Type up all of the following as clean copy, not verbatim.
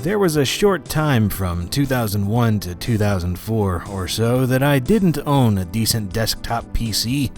There was a short time from 2001 to 2004 or so that I didn't own a decent desktop PC.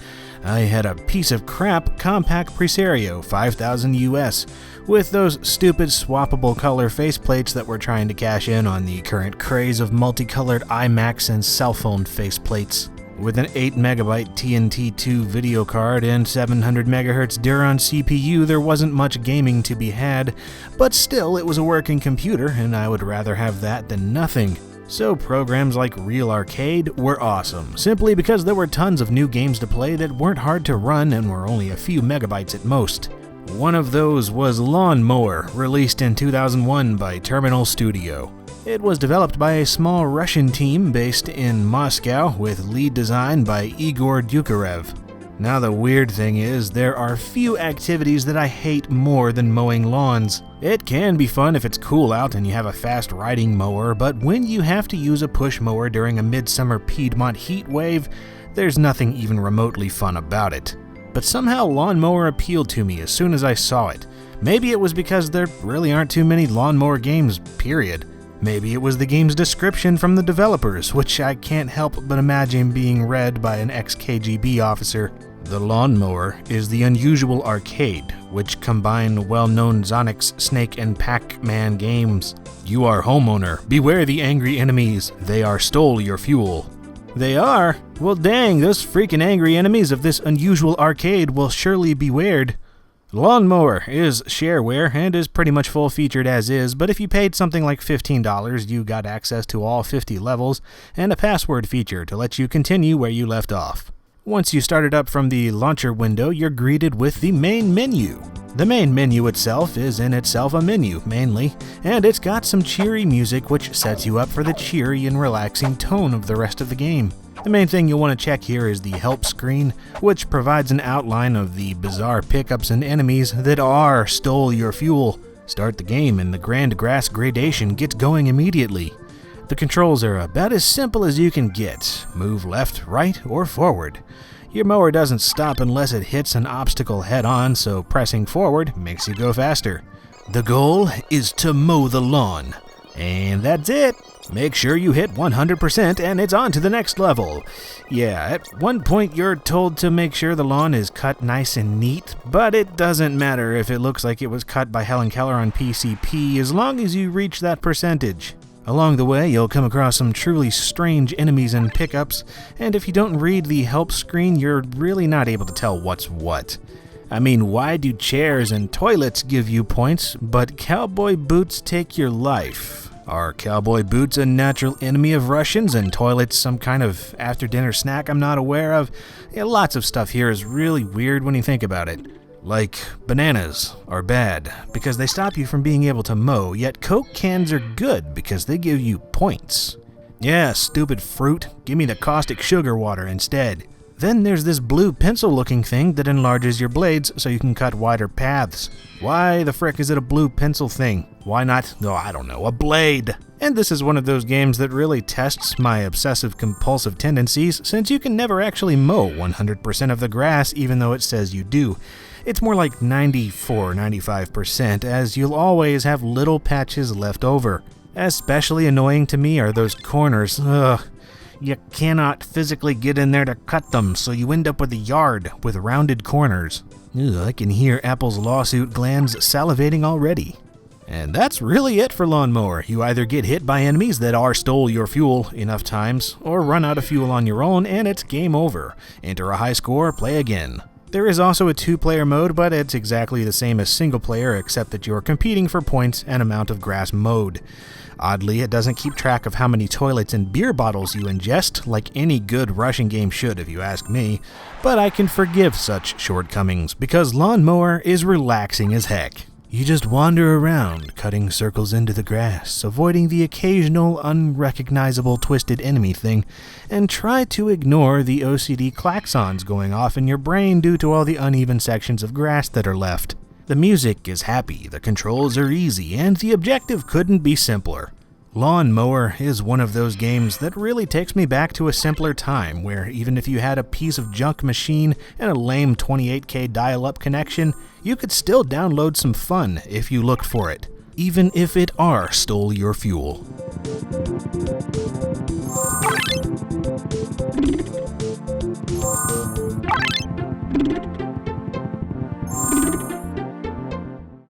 I had a piece of crap Compaq Presario 5000 US with those stupid swappable color faceplates that were trying to cash in on the current craze of multicolored iMacs and cell phone faceplates. With an 8MB TNT2 video card and 700 MHz Duron CPU, there wasn't much gaming to be had, but still it was a working computer and I would rather have that than nothing. So programs like Real Arcade were awesome, simply because there were tons of new games to play that weren't hard to run and were only a few megabytes at most. One of those was Lawn Mower, released in 2001 by Terminal Studio. It was developed by a small Russian team based in Moscow with lead design by Igor Dukarev. Now the weird thing is, there are few activities that I hate more than mowing lawns. It can be fun if it's cool out and you have a fast riding mower, but when you have to use a push mower during a midsummer Piedmont heat wave, there's nothing even remotely fun about it. But somehow lawnmower appealed to me as soon as I saw it. Maybe it was because there really aren't too many lawnmower games, period. Maybe it was the game's description from the developers, which I can't help but imagine being read by an ex-KGB officer. The Lawnmower is the unusual arcade, which combine well-known Zonix, Snake, and Pac-Man games. You are homeowner. Beware the angry enemies. They are stole your fuel. They are? Well dang, those freaking angry enemies of this unusual arcade will surely be weird. Lawnmower is shareware and is pretty much full-featured as is, but if you paid something like $15, you got access to all 50 levels and a password feature to let you continue where you left off. Once you start it up from the launcher window, you're greeted with the main menu. The main menu itself is in itself a menu, mainly, and it's got some cheery music which sets you up for the cheery and relaxing tone of the rest of the game. The main thing you'll want to check here is the help screen, which provides an outline of the bizarre pickups and enemies that stole your fuel. Start the game and the grand grass gradation gets going immediately. The controls are about as simple as you can get. Move left, right, or forward. Your mower doesn't stop unless it hits an obstacle head-on, so pressing forward makes you go faster. The goal is to mow the lawn. And that's it. Make sure you hit 100% and it's on to the next level. Yeah, at one point you're told to make sure the lawn is cut nice and neat, but it doesn't matter if it looks like it was cut by Helen Keller on PCP as long as you reach that percentage. Along the way, you'll come across some truly strange enemies and pickups, and if you don't read the help screen, you're really not able to tell what's what. I mean, why do chairs and toilets give you points, but cowboy boots take your life? Are cowboy boots a natural enemy of Russians and toilets some kind of after-dinner snack I'm not aware of? Yeah, lots of stuff here is really weird when you think about it. Like, bananas are bad because they stop you from being able to mow, yet Coke cans are good because they give you points. Yeah, stupid fruit, give me the caustic sugar water instead. Then there's this blue pencil-looking thing that enlarges your blades so you can cut wider paths. Why the frick is it a blue pencil thing? Why not, I don't know, a blade? And this is one of those games that really tests my obsessive-compulsive tendencies, since you can never actually mow 100% of the grass even though it says you do. It's more like 94-95%, as you'll always have little patches left over. Especially annoying to me are those corners. Ugh. You cannot physically get in there to cut them, so you end up with a yard with rounded corners. Ugh, I can hear Apple's lawsuit glands salivating already. And that's really it for Lawnmower. You either get hit by enemies that stole your fuel enough times, or run out of fuel on your own and it's game over. Enter a high score, play again. There is also a 2-player mode, but it's exactly the same as single player except that you're competing for points and amount of grass mowed. Oddly, it doesn't keep track of how many toilets and beer bottles you ingest, like any good Russian game should if you ask me, but I can forgive such shortcomings because Lawnmower is relaxing as heck. You just wander around, cutting circles into the grass, avoiding the occasional unrecognizable twisted enemy thing, and try to ignore the OCD klaxons going off in your brain due to all the uneven sections of grass that are left. The music is happy, the controls are easy, and the objective couldn't be simpler. Lawnmower is one of those games that really takes me back to a simpler time where even if you had a piece of junk machine and a lame 28K dial-up connection, you could still download some fun if you looked for it. even if it are stole your fuel.